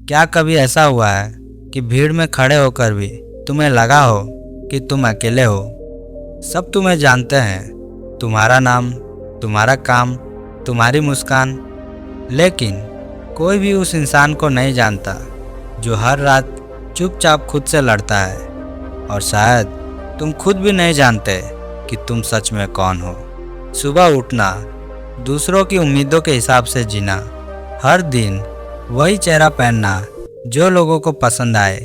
क्या कभी ऐसा हुआ है कि भीड़ में खड़े होकर भी तुम्हें लगा हो कि तुम अकेले हो? सब तुम्हें जानते हैं, तुम्हारा नाम, तुम्हारा काम, तुम्हारी मुस्कान, लेकिन कोई भी उस इंसान को नहीं जानता जो हर रात चुपचाप खुद से लड़ता है। और शायद तुम खुद भी नहीं जानते कि तुम सच में कौन हो। सुबह उठना, दूसरों की उम्मीदों के हिसाब से जीना, हर दिन वही चेहरा पहनना जो लोगों को पसंद आए,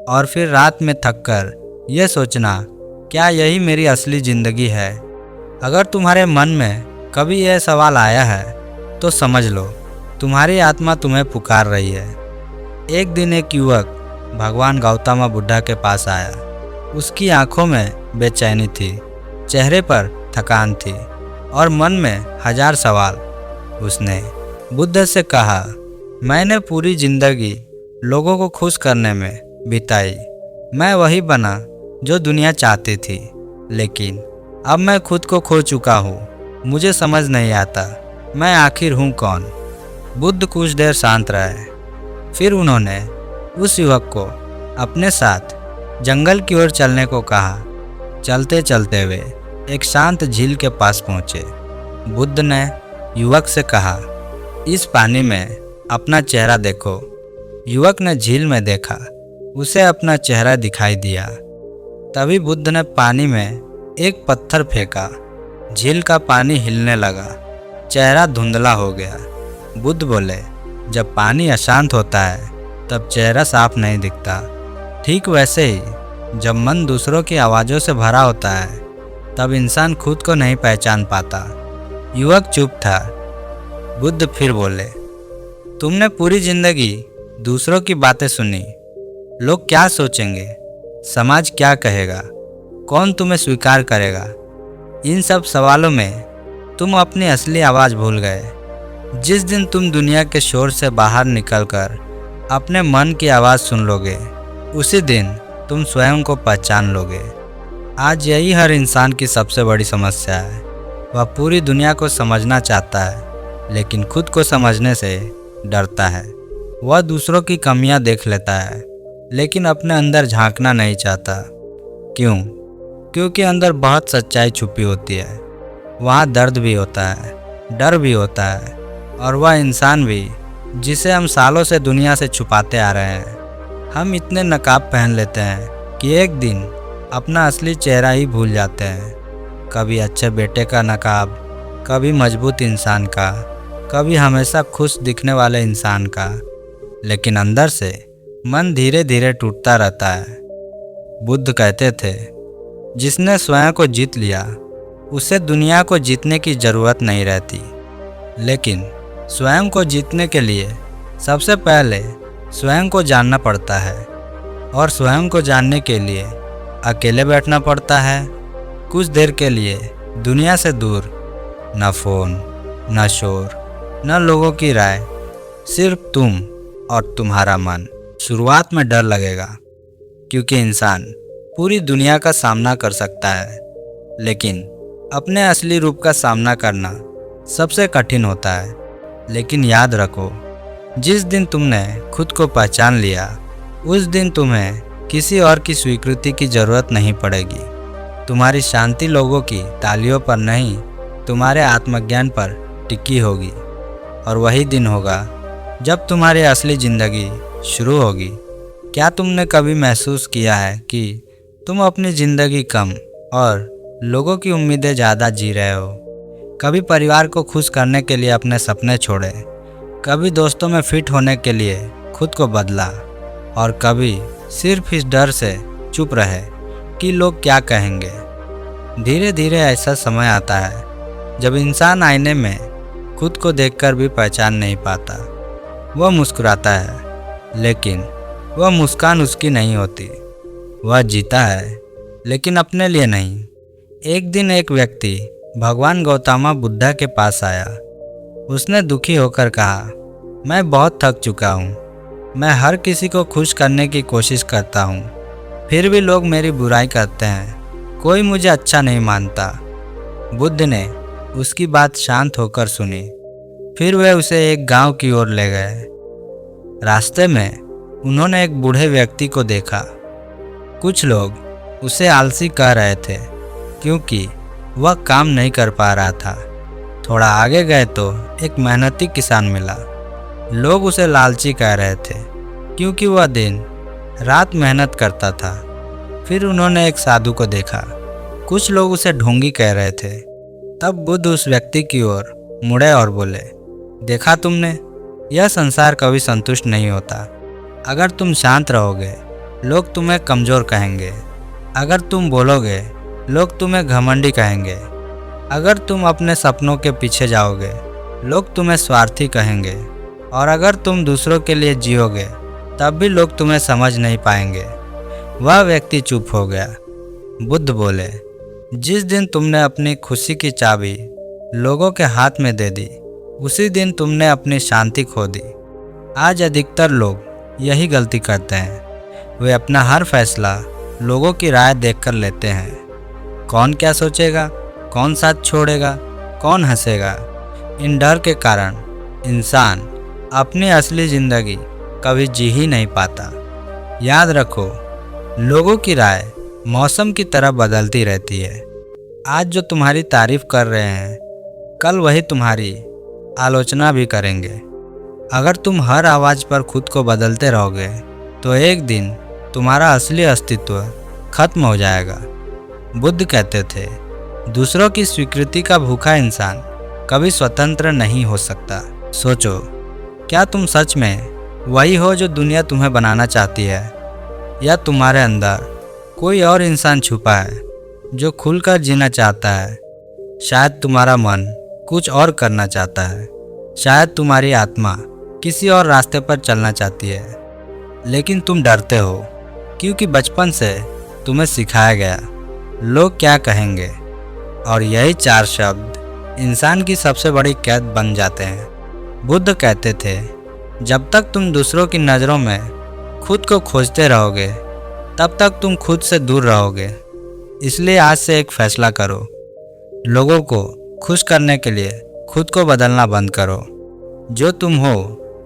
और फिर रात में थककर यह सोचना, क्या यही मेरी असली ज़िंदगी है? अगर तुम्हारे मन में कभी यह सवाल आया है तो समझ लो, तुम्हारी आत्मा तुम्हें पुकार रही है। एक दिन एक युवक भगवान गौतम बुद्धा के पास आया। उसकी आंखों में बेचैनी थी, चेहरे पर थकान थी और मन में हजार सवाल। उसने बुद्ध से कहा, मैंने पूरी जिंदगी लोगों को खुश करने में बिताई। मैं वही बना जो दुनिया चाहती थी, लेकिन अब मैं खुद को खो चुका हूँ। मुझे समझ नहीं आता मैं आखिर हूँ कौन। बुद्ध कुछ देर शांत रहे, फिर उन्होंने उस युवक को अपने साथ जंगल की ओर चलने को कहा। चलते चलते वे एक शांत झील के पास पहुँचे। बुद्ध ने युवक से कहा, इस पानी में अपना चेहरा देखो। युवक ने झील में देखा, उसे अपना चेहरा दिखाई दिया। तभी बुद्ध ने पानी में एक पत्थर फेंका। झील का पानी हिलने लगा, चेहरा धुंधला हो गया। बुद्ध बोले, जब पानी अशांत होता है तब चेहरा साफ नहीं दिखता। ठीक वैसे ही जब मन दूसरों की आवाज़ों से भरा होता है तब इंसान खुद को नहीं पहचान पाता। युवक चुप था। बुद्ध फिर बोले, तुमने पूरी जिंदगी दूसरों की बातें सुनी। लोग क्या सोचेंगे, समाज क्या कहेगा, कौन तुम्हें स्वीकार करेगा? इन सब सवालों में तुम अपनी असली आवाज़ भूल गए। जिस दिन तुम दुनिया के शोर से बाहर निकलकर अपने मन की आवाज़ सुन लोगे, उसी दिन तुम स्वयं को पहचान लोगे। आज यही हर इंसान की सबसे बड़ी समस्या है। वह पूरी दुनिया को समझना चाहता है, लेकिन खुद को समझने से डरता है। वह दूसरों की कमियां देख लेता है, लेकिन अपने अंदर झांकना नहीं चाहता। क्यों? क्योंकि अंदर बहुत सच्चाई छुपी होती है। वहाँ दर्द भी होता है, डर भी होता है, और वह इंसान भी जिसे हम सालों से दुनिया से छुपाते आ रहे हैं। हम इतने नकाब पहन लेते हैं कि एक दिन अपना असली चेहरा ही भूल जाते हैं। कभी अच्छे बेटे का नकाब, कभी मजबूत इंसान का, कभी हमेशा खुश दिखने वाले इंसान का, लेकिन अंदर से मन धीरे धीरे टूटता रहता है। बुद्ध कहते थे, जिसने स्वयं को जीत लिया उसे दुनिया को जीतने की ज़रूरत नहीं रहती। लेकिन स्वयं को जीतने के लिए सबसे पहले स्वयं को जानना पड़ता है, और स्वयं को जानने के लिए अकेले बैठना पड़ता है, कुछ देर के लिए दुनिया से दूर। न फ़ोन, न शोर, न लोगों की राय, सिर्फ तुम और तुम्हारा मन। शुरुआत में डर लगेगा, क्योंकि इंसान पूरी दुनिया का सामना कर सकता है, लेकिन अपने असली रूप का सामना करना सबसे कठिन होता है। लेकिन याद रखो, जिस दिन तुमने खुद को पहचान लिया, उस दिन तुम्हें किसी और की स्वीकृति की ज़रूरत नहीं पड़ेगी। तुम्हारी शांति लोगों की तालियों पर नहीं, तुम्हारे आत्मज्ञान पर टिकी होगी। और वही दिन होगा जब तुम्हारी असली ज़िंदगी शुरू होगी। क्या तुमने कभी महसूस किया है कि तुम अपनी ज़िंदगी कम और लोगों की उम्मीदें ज़्यादा जी रहे हो? कभी परिवार को खुश करने के लिए अपने सपने छोड़े, कभी दोस्तों में फिट होने के लिए खुद को बदला, और कभी सिर्फ इस डर से चुप रहे कि लोग क्या कहेंगे। धीरे धीरे ऐसा समय आता है जब इंसान आईने में खुद को देखकर भी पहचान नहीं पाता। वह मुस्कुराता है, लेकिन वह मुस्कान उसकी नहीं होती। वह जीता है, लेकिन अपने लिए नहीं। एक दिन एक व्यक्ति भगवान गौतम बुद्धा के पास आया। उसने दुखी होकर कहा, मैं बहुत थक चुका हूँ। मैं हर किसी को खुश करने की कोशिश करता हूँ, फिर भी लोग मेरी बुराई करते हैं। कोई मुझे अच्छा नहीं मानता। बुद्ध ने उसकी बात शांत होकर सुनी। फिर वे उसे एक गांव की ओर ले गए। रास्ते में उन्होंने एक बूढ़े व्यक्ति को देखा। कुछ लोग उसे आलसी कह रहे थे क्योंकि वह काम नहीं कर पा रहा था। थोड़ा आगे गए तो एक मेहनती किसान मिला। लोग उसे लालची कह रहे थे क्योंकि वह दिन रात मेहनत करता था। फिर उन्होंने एक साधु को देखा। कुछ लोग उसे ढोंगी कह रहे थे। तब बुद्ध उस व्यक्ति की ओर मुड़े और बोले, देखा तुमने, यह संसार कभी संतुष्ट नहीं होता। अगर तुम शांत रहोगे लोग तुम्हें कमज़ोर कहेंगे। अगर तुम बोलोगे लोग तुम्हें घमंडी कहेंगे। अगर तुम अपने सपनों के पीछे जाओगे लोग तुम्हें स्वार्थी कहेंगे। और अगर तुम दूसरों के लिए जियोगे तब भी लोग तुम्हें समझ नहीं पाएंगे। वह व्यक्ति चुप हो गया। बुद्ध बोले, जिस दिन तुमने अपनी खुशी की चाबी लोगों के हाथ में दे दी उसी दिन तुमने अपनी शांति खो दी। आज अधिकतर लोग यही गलती करते हैं। वे अपना हर फैसला लोगों की राय देखकर लेते हैं। कौन क्या सोचेगा, कौन साथ छोड़ेगा, कौन हंसेगा, इन डर के कारण इंसान अपनी असली ज़िंदगी कभी जी ही नहीं पाता। याद रखो, लोगों की राय मौसम की तरह बदलती रहती है। आज जो तुम्हारी तारीफ कर रहे हैं कल वही तुम्हारी आलोचना भी करेंगे। अगर तुम हर आवाज़ पर खुद को बदलते रहोगे तो एक दिन तुम्हारा असली अस्तित्व खत्म हो जाएगा। बुद्ध कहते थे, दूसरों की स्वीकृति का भूखा इंसान कभी स्वतंत्र नहीं हो सकता। सोचो, क्या तुम सच में वही हो जो दुनिया तुम्हें बनाना चाहती है, या तुम्हारे अंदर कोई और इंसान छुपा है जो खुलकर जीना चाहता है? शायद तुम्हारा मन कुछ और करना चाहता है। शायद तुम्हारी आत्मा किसी और रास्ते पर चलना चाहती है, लेकिन तुम डरते हो क्योंकि बचपन से तुम्हें सिखाया गया लोग क्या कहेंगे। और यही 4 शब्द इंसान की सबसे बड़ी कैद बन जाते हैं। बुद्ध कहते थे, जब तक तुम दूसरों की नज़रों में खुद को खोजते रहोगे तब तक तुम खुद से दूर रहोगे। इसलिए आज से एक फैसला करो, लोगों को खुश करने के लिए खुद को बदलना बंद करो। जो तुम हो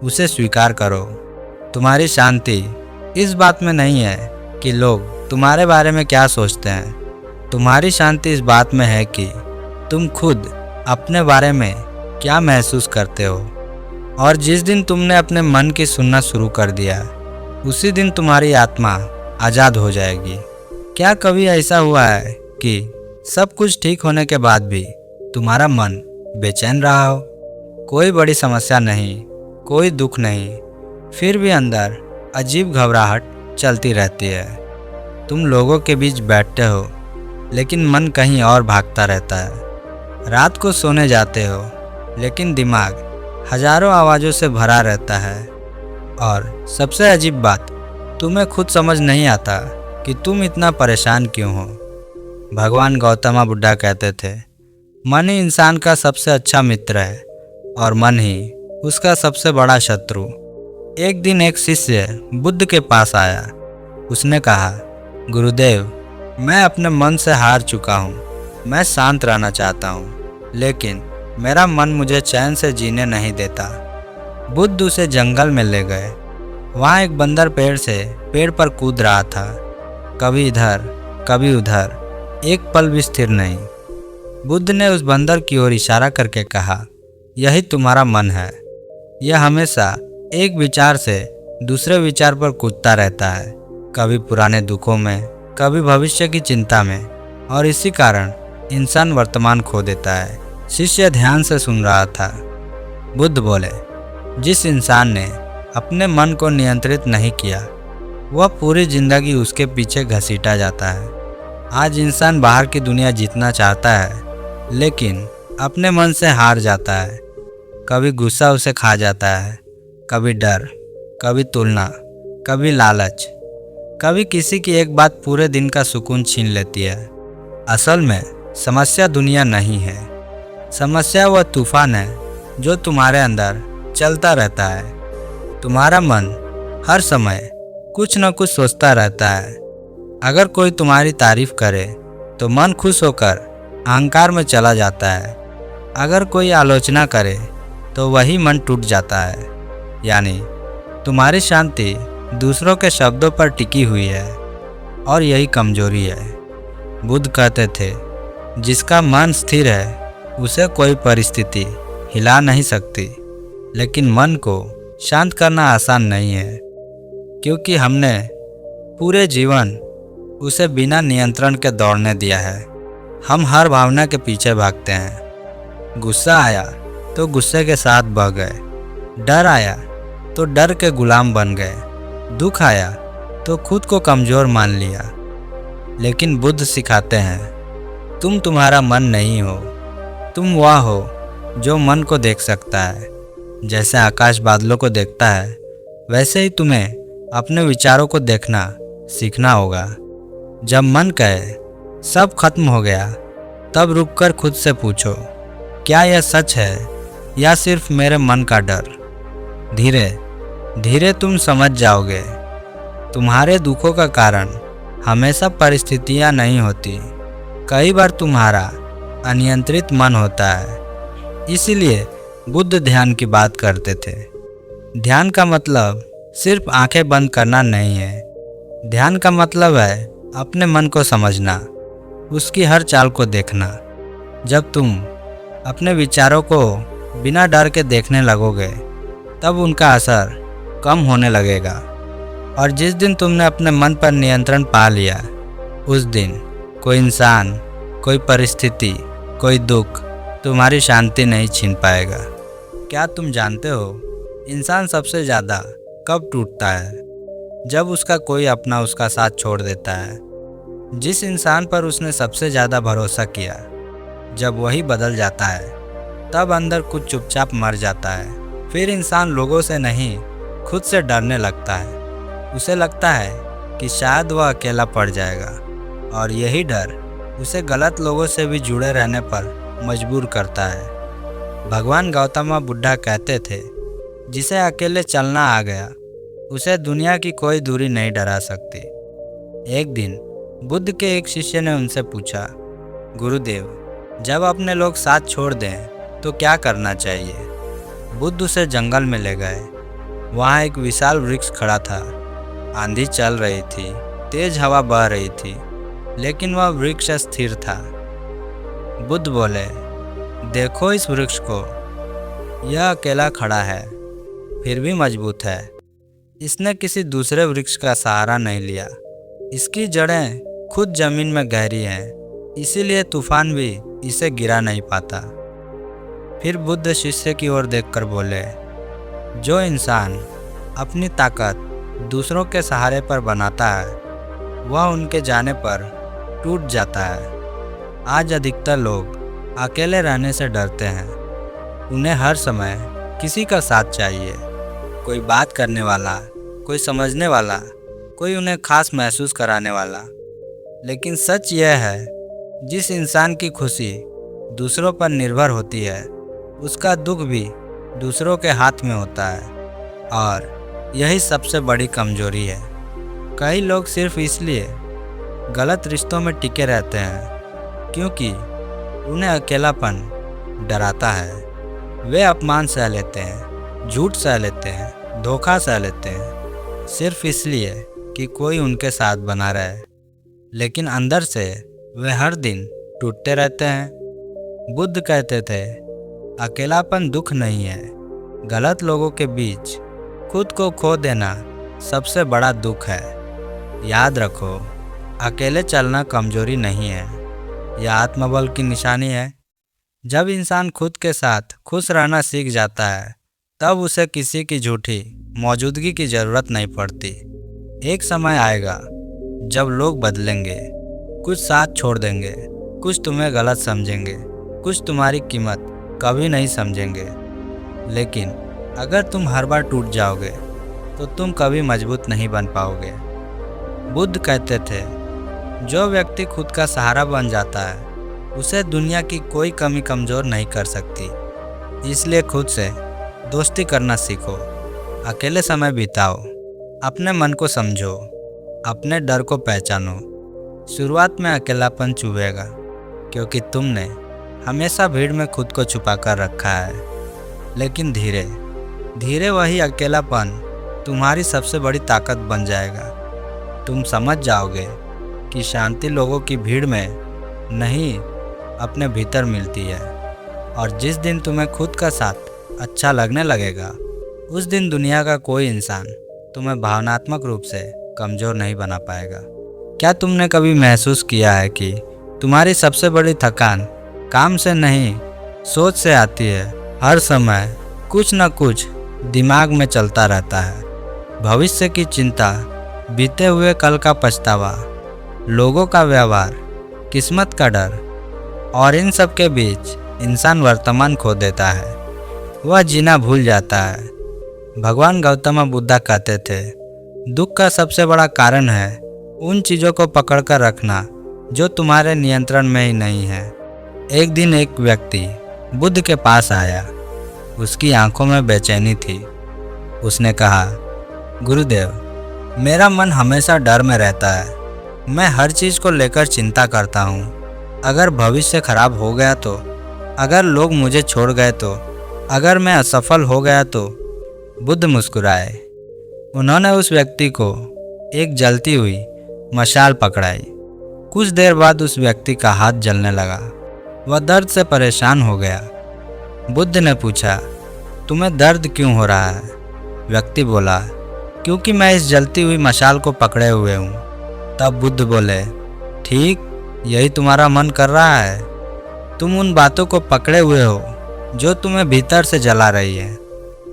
उसे स्वीकार करो। तुम्हारी शांति इस बात में नहीं है कि लोग तुम्हारे बारे में क्या सोचते हैं। तुम्हारी शांति इस बात में है कि तुम खुद अपने बारे में क्या महसूस करते हो। और जिस दिन तुमने अपने मन की सुनना शुरू कर दिया उसी दिन तुम्हारी आत्मा आज़ाद हो जाएगी। क्या कभी ऐसा हुआ है कि सब कुछ ठीक होने के बाद भी तुम्हारा मन बेचैन रहा हो? कोई बड़ी समस्या नहीं, कोई दुख नहीं, फिर भी अंदर अजीब घबराहट चलती रहती है। तुम लोगों के बीच बैठते हो लेकिन मन कहीं और भागता रहता है। रात को सोने जाते हो लेकिन दिमाग हजारों आवाज़ों से भरा रहता है। और सबसे अजीब बात, तुम्हें खुद समझ नहीं आता कि तुम इतना परेशान क्यों हो। भगवान गौतम बुद्ध कहते थे, मन ही इंसान का सबसे अच्छा मित्र है और मन ही उसका सबसे बड़ा शत्रु। एक दिन एक शिष्य बुद्ध के पास आया। उसने कहा, गुरुदेव, मैं अपने मन से हार चुका हूँ। मैं शांत रहना चाहता हूँ लेकिन मेरा मन मुझे चैन से जीने नहीं देता। बुद्ध उसे जंगल में ले गए। वहाँ एक बंदर पेड़ से पेड़ पर कूद रहा था, कभी इधर कभी उधर, एक पल भी स्थिर नहीं। बुद्ध ने उस बंदर की ओर इशारा करके कहा, यही तुम्हारा मन है। यह हमेशा एक विचार से दूसरे विचार पर कूदता रहता है, कभी पुराने दुखों में, कभी भविष्य की चिंता में, और इसी कारण इंसान वर्तमान खो देता है। शिष्य ध्यान से सुन रहा था। बुद्ध बोले, जिस इंसान ने अपने मन को नियंत्रित नहीं किया वह पूरी जिंदगी उसके पीछे घसीटा जाता है। आज इंसान बाहर की दुनिया जीतना चाहता है लेकिन अपने मन से हार जाता है। कभी गुस्सा उसे खा जाता है, कभी डर, कभी तुलना, कभी लालच, कभी किसी की एक बात पूरे दिन का सुकून छीन लेती है। असल में समस्या दुनिया नहीं है, समस्या वह तूफान है जो तुम्हारे अंदर चलता रहता है। तुम्हारा मन हर समय कुछ न कुछ सोचता रहता है। अगर कोई तुम्हारी तारीफ करे तो मन खुश होकर अहंकार में चला जाता है। अगर कोई आलोचना करे तो वही मन टूट जाता है। यानी तुम्हारी शांति दूसरों के शब्दों पर टिकी हुई है और यही कमजोरी है। बुद्ध कहते थे, जिसका मन स्थिर है उसे कोई परिस्थिति हिला नहीं सकती। लेकिन मन को शांत करना आसान नहीं है, क्योंकि हमने पूरे जीवन उसे बिना नियंत्रण के दौड़ने दिया है। हम हर भावना के पीछे भागते हैं। गुस्सा आया तो गुस्से के साथ बह गए, डर आया तो डर के गुलाम बन गए, दुख आया तो खुद को कमज़ोर मान लिया। लेकिन बुद्ध सिखाते हैं, तुम तुम्हारा मन नहीं हो, तुम वह हो जो मन को देख सकता है। जैसे आकाश बादलों को देखता है, वैसे ही तुम्हें अपने विचारों को देखना सीखना होगा। जब मन कहे सब खत्म हो गया, तब रुककर खुद से पूछो, क्या यह सच है या सिर्फ मेरे मन का डर? धीरे धीरे तुम समझ जाओगे, तुम्हारे दुखों का कारण हमेशा परिस्थितियां नहीं होती। कई बार तुम्हारा अनियंत्रित मन होता है। इसीलिए बुद्ध ध्यान की बात करते थे। ध्यान का मतलब सिर्फ आंखें बंद करना नहीं है। ध्यान का मतलब है अपने मन को समझना, उसकी हर चाल को देखना। जब तुम अपने विचारों को बिना डर के देखने लगोगे, तब उनका असर कम होने लगेगा। और जिस दिन तुमने अपने मन पर नियंत्रण पा लिया, उस दिन कोई इंसान, कोई परिस्थिति, कोई दुख तुम्हारी शांति नहीं छीन पाएगा। क्या तुम जानते हो, इंसान सबसे ज़्यादा कब टूटता है? जब उसका कोई अपना उसका साथ छोड़ देता है। जिस इंसान पर उसने सबसे ज़्यादा भरोसा किया, जब वही बदल जाता है, तब अंदर कुछ चुपचाप मर जाता है। फिर इंसान लोगों से नहीं, खुद से डरने लगता है। उसे लगता है कि शायद वह अकेला पड़ जाएगा, और यही डर उसे गलत लोगों से भी जुड़े रहने पर मजबूर करता है। भगवान गौतम बुद्धा कहते थे, जिसे अकेले चलना आ गया, उसे दुनिया की कोई दूरी नहीं डरा सकती। एक दिन बुद्ध के एक शिष्य ने उनसे पूछा, गुरुदेव, जब अपने लोग साथ छोड़ दें तो क्या करना चाहिए? बुद्ध उसे जंगल में ले गए। वहाँ एक विशाल वृक्ष खड़ा था। आंधी चल रही थी, तेज हवा बह रही थी, लेकिन वह वृक्ष स्थिर था। बुद्ध बोले, देखो इस वृक्ष को, यह अकेला खड़ा है, फिर भी मजबूत है। इसने किसी दूसरे वृक्ष का सहारा नहीं लिया। इसकी जड़ें खुद जमीन में गहरी हैं, इसीलिए तूफान भी इसे गिरा नहीं पाता। फिर बुद्ध शिष्य की ओर देखकर बोले, जो इंसान अपनी ताकत दूसरों के सहारे पर बनाता है, वह उनके जाने पर टूट जाता है। आज अधिकतर लोग अकेले रहने से डरते हैं। उन्हें हर समय किसी का साथ चाहिए, कोई बात करने वाला, कोई समझने वाला, कोई उन्हें खास महसूस कराने वाला। लेकिन सच यह है, जिस इंसान की खुशी दूसरों पर निर्भर होती है, उसका दुख भी दूसरों के हाथ में होता है। और यही सबसे बड़ी कमजोरी है। कई लोग सिर्फ इसलिए गलत रिश्तों में टिके रहते हैं क्योंकि उन्हें अकेलापन डराता है। वे अपमान सह लेते हैं, झूठ सह लेते हैं, धोखा सह लेते हैं, सिर्फ इसलिए कि कोई उनके साथ बना रहे। लेकिन अंदर से वे हर दिन टूटते रहते हैं। बुद्ध कहते थे, अकेलापन दुख नहीं है, गलत लोगों के बीच खुद को खो देना सबसे बड़ा दुख है। याद रखो, अकेले चलना कमजोरी नहीं है, यह आत्मबल की निशानी है। जब इंसान खुद के साथ खुश रहना सीख जाता है, तब उसे किसी की झूठी मौजूदगी की ज़रूरत नहीं पड़ती। एक समय आएगा जब लोग बदलेंगे, कुछ साथ छोड़ देंगे, कुछ तुम्हें गलत समझेंगे, कुछ तुम्हारी कीमत कभी नहीं समझेंगे। लेकिन अगर तुम हर बार टूट जाओगे तो तुम कभी मजबूत नहीं बन पाओगे। बुद्ध कहते थे, जो व्यक्ति खुद का सहारा बन जाता है, उसे दुनिया की कोई कमी कमज़ोर नहीं कर सकती। इसलिए खुद से दोस्ती करना सीखो, अकेले समय बिताओ, अपने मन को समझो, अपने डर को पहचानो। शुरुआत में अकेलापन चुभेगा, क्योंकि तुमने हमेशा भीड़ में खुद को छुपा कर रखा है। लेकिन धीरे धीरे वही अकेलापन तुम्हारी सबसे बड़ी ताकत बन जाएगा। तुम समझ जाओगे कि शांति लोगों की भीड़ में नहीं, अपने भीतर मिलती है। और जिस दिन तुम्हें खुद का साथ अच्छा लगने लगेगा, उस दिन दुनिया का कोई इंसान तुम्हें भावनात्मक रूप से कमज़ोर नहीं बना पाएगा। क्या तुमने कभी महसूस किया है कि तुम्हारी सबसे बड़ी थकान काम से नहीं, सोच से आती है? हर समय कुछ न कुछ दिमाग में चलता रहता है। भविष्य की चिंता, बीते हुए कल का पछतावा, लोगों का व्यवहार, किस्मत का डर, और इन सब के बीच इंसान वर्तमान खो देता है। वह जीना भूल जाता है। भगवान गौतम बुद्धा कहते थे, दुख का सबसे बड़ा कारण है उन चीज़ों को पकड़ कर रखना जो तुम्हारे नियंत्रण में ही नहीं है। एक दिन एक व्यक्ति बुद्ध के पास आया। उसकी आंखों में बेचैनी थी। उसने कहा, गुरुदेव, मेरा मन हमेशा डर में रहता है। मैं हर चीज़ को लेकर चिंता करता हूँ। अगर भविष्य खराब हो गया तो, अगर लोग मुझे छोड़ गए तो, अगर मैं असफल हो गया तो। बुद्ध मुस्कुराए। उन्होंने उस व्यक्ति को एक जलती हुई मशाल पकड़ाई। कुछ देर बाद उस व्यक्ति का हाथ जलने लगा। वह दर्द से परेशान हो गया। बुद्ध ने पूछा, तुम्हें दर्द क्यों हो रहा है? व्यक्ति बोला, क्योंकि मैं इस जलती हुई मशाल को पकड़े हुए हूँ। तब बुद्ध बोले, ठीक, यही तुम्हारा मन कर रहा है। तुम उन बातों को पकड़े हुए हो जो तुम्हें भीतर से जला रही है,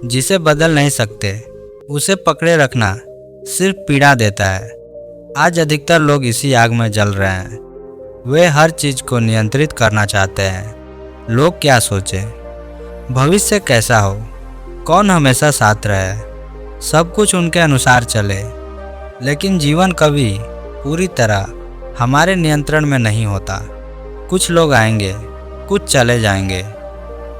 जिसे बदल नहीं सकते। उसे पकड़े रखना सिर्फ पीड़ा देता है। आज अधिकतर लोग इसी आग में जल रहे हैं। वे हर चीज़ को नियंत्रित करना चाहते हैं। लोग क्या सोचें, भविष्य कैसा हो, कौन हमेशा साथ रहे, सब कुछ उनके अनुसार चले। लेकिन जीवन कभी पूरी तरह हमारे नियंत्रण में नहीं होता। कुछ लोग आएंगे, कुछ चले जाएंगे,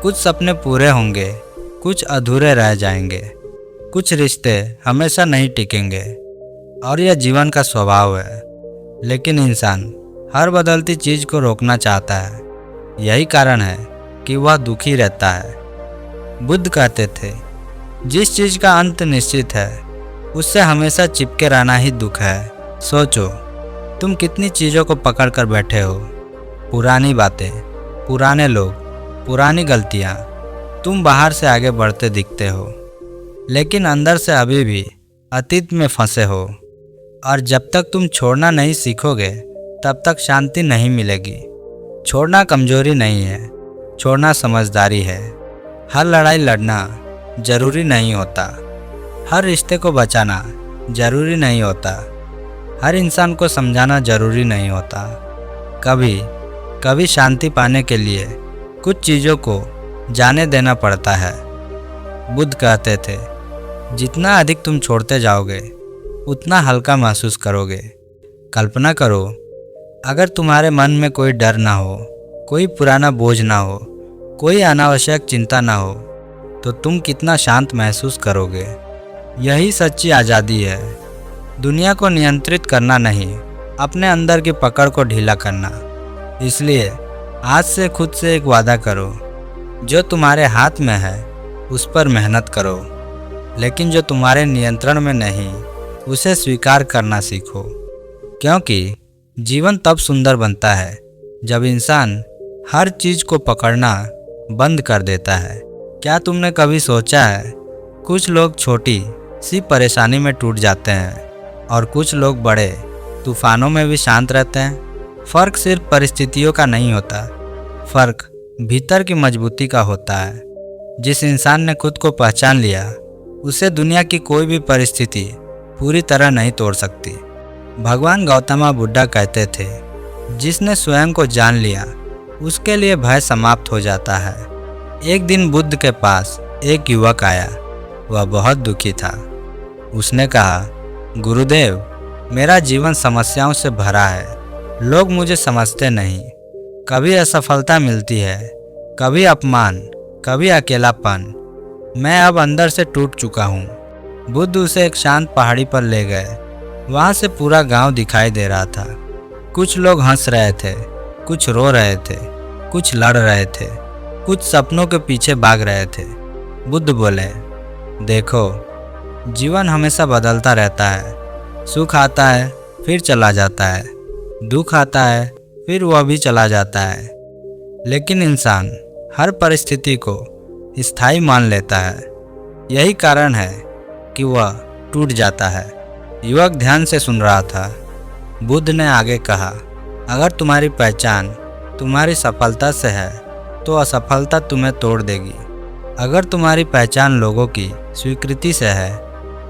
कुछ सपने पूरे होंगे, कुछ अधूरे रह जाएंगे, कुछ रिश्ते हमेशा नहीं टिकेंगे, और यह जीवन का स्वभाव है। लेकिन इंसान हर बदलती चीज़ को रोकना चाहता है। यही कारण है कि वह दुखी रहता है। बुद्ध कहते थे, जिस चीज़ का अंत निश्चित है उससे हमेशा चिपके रहना ही दुख है। सोचो, तुम कितनी चीज़ों को पकड़ कर बैठे हो। पुरानी बातें, पुराने लोग, पुरानी गलतियाँ। तुम बाहर से आगे बढ़ते दिखते हो, लेकिन अंदर से अभी भी अतीत में फंसे हो। और जब तक तुम छोड़ना नहीं सीखोगे, तब तक शांति नहीं मिलेगी। छोड़ना कमजोरी नहीं है, छोड़ना समझदारी है। हर लड़ाई लड़ना जरूरी नहीं होता। हर रिश्ते को बचाना जरूरी नहीं होता। हर इंसान को समझाना जरूरी नहीं होता। कभी कभी शांति पाने के लिए कुछ चीज़ों को जाने देना पड़ता है। बुद्ध कहते थे, जितना अधिक तुम छोड़ते जाओगे, उतना हल्का महसूस करोगे। कल्पना करो, अगर तुम्हारे मन में कोई डर ना हो, कोई पुराना बोझ ना हो, कोई अनावश्यक चिंता ना हो, तो तुम कितना शांत महसूस करोगे। यही सच्ची आज़ादी है। दुनिया को नियंत्रित करना नहीं, अपने अंदर की पकड़ को ढीला करना। इसलिए आज से खुद से एक वादा करो, जो तुम्हारे हाथ में है उस पर मेहनत करो, लेकिन जो तुम्हारे नियंत्रण में नहीं, उसे स्वीकार करना सीखो। क्योंकि जीवन तब सुंदर बनता है जब इंसान हर चीज़ को पकड़ना बंद कर देता है। क्या तुमने कभी सोचा है, कुछ लोग छोटी सी परेशानी में टूट जाते हैं और कुछ लोग बड़े तूफानों में भी शांत रहते हैं। फ़र्क सिर्फ परिस्थितियों का नहीं होता, फ़र्क भीतर की मजबूती का होता है। जिस इंसान ने खुद को पहचान लिया, उसे दुनिया की कोई भी परिस्थिति पूरी तरह नहीं तोड़ सकती। भगवान गौतम बुद्धा कहते थे, जिसने स्वयं को जान लिया उसके लिए भय समाप्त हो जाता है। एक दिन बुद्ध के पास एक युवक आया। वह बहुत दुखी था। उसने कहा, गुरुदेव, मेरा जीवन समस्याओं से भरा है। लोग मुझे समझते नहीं। कभी असफलता मिलती है, कभी अपमान, कभी अकेलापन। मैं अब अंदर से टूट चुका हूँ। बुद्ध उसे एक शांत पहाड़ी पर ले गए। वहाँ से पूरा गांव दिखाई दे रहा था। कुछ लोग हंस रहे थे, कुछ रो रहे थे, कुछ लड़ रहे थे, कुछ सपनों के पीछे भाग रहे थे। बुद्ध बोले, देखो, जीवन हमेशा बदलता रहता है। सुख आता है फिर चला जाता है, दुख आता है फिर वह भी चला जाता है, लेकिन इंसान हर परिस्थिति को स्थायी मान लेता है। यही कारण है कि वह टूट जाता है। युवक ध्यान से सुन रहा था। बुद्ध ने आगे कहा, अगर तुम्हारी पहचान तुम्हारी सफलता से है तो असफलता तुम्हें तोड़ देगी। अगर तुम्हारी पहचान लोगों की स्वीकृति से है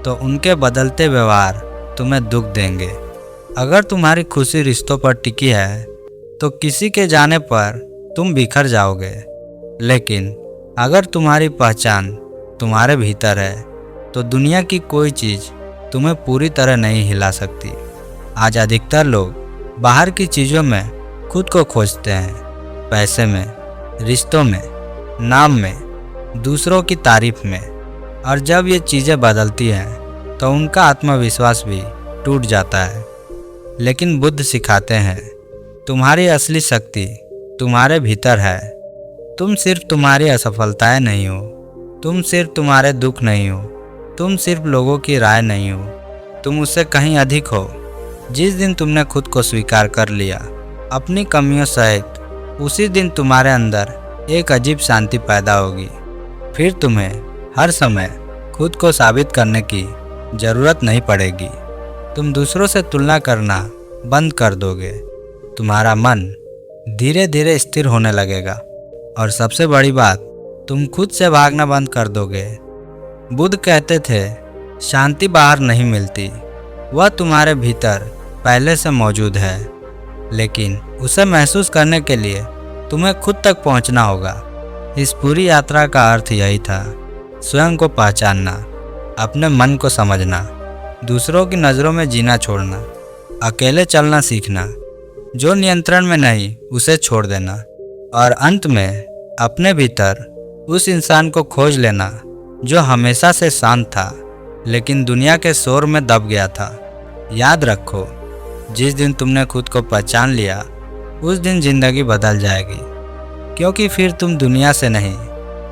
तो उनके बदलते व्यवहार तुम्हें दुख देंगे। अगर तुम्हारी खुशी रिश्तों पर टिकी है तो किसी के जाने पर तुम बिखर जाओगे। लेकिन अगर तुम्हारी पहचान तुम्हारे भीतर है तो दुनिया की कोई चीज़ तुम्हें पूरी तरह नहीं हिला सकती। आज अधिकतर लोग बाहर की चीज़ों में खुद को खोजते हैं, पैसे में, रिश्तों में, नाम में, दूसरों की तारीफ में, और जब ये चीज़ें बदलती हैं तो उनका आत्मविश्वास भी टूट जाता है। लेकिन बुद्ध सिखाते हैं, तुम्हारी असली शक्ति तुम्हारे भीतर है। तुम सिर्फ तुम्हारी असफलताएं नहीं हो, तुम सिर्फ तुम्हारे दुख नहीं हो, तुम सिर्फ लोगों की राय नहीं हो, तुम उससे कहीं अधिक हो। जिस दिन तुमने खुद को स्वीकार कर लिया अपनी कमियों सहित, उसी दिन तुम्हारे अंदर एक अजीब शांति पैदा होगी। फिर तुम्हें हर समय खुद को साबित करने की ज़रूरत नहीं पड़ेगी। तुम दूसरों से तुलना करना बंद कर दोगे। तुम्हारा मन धीरे धीरे स्थिर होने लगेगा, और सबसे बड़ी बात, तुम खुद से भागना बंद कर दोगे। बुद्ध कहते थे, शांति बाहर नहीं मिलती, वह तुम्हारे भीतर पहले से मौजूद है, लेकिन उसे महसूस करने के लिए तुम्हें खुद तक पहुंचना होगा। इस पूरी यात्रा का अर्थ यही था, स्वयं को पहचानना, अपने मन को समझना, दूसरों की नज़रों में जीना छोड़ना, अकेले चलना सीखना, जो नियंत्रण में नहीं उसे छोड़ देना, और अंत में अपने भीतर उस इंसान को खोज लेना जो हमेशा से शांत था लेकिन दुनिया के शोर में दब गया था। याद रखो, जिस दिन तुमने खुद को पहचान लिया उस दिन जिंदगी बदल जाएगी, क्योंकि फिर तुम दुनिया से नहीं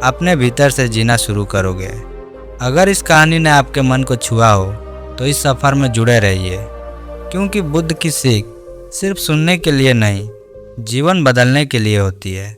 अपने भीतर से जीना शुरू करोगे। अगर इस कहानी ने आपके मन को छुआ हो तो इस सफ़र में जुड़े रहिए, क्योंकि बुद्ध की सीख सिर्फ सुनने के लिए नहीं, जीवन बदलने के लिए होती है।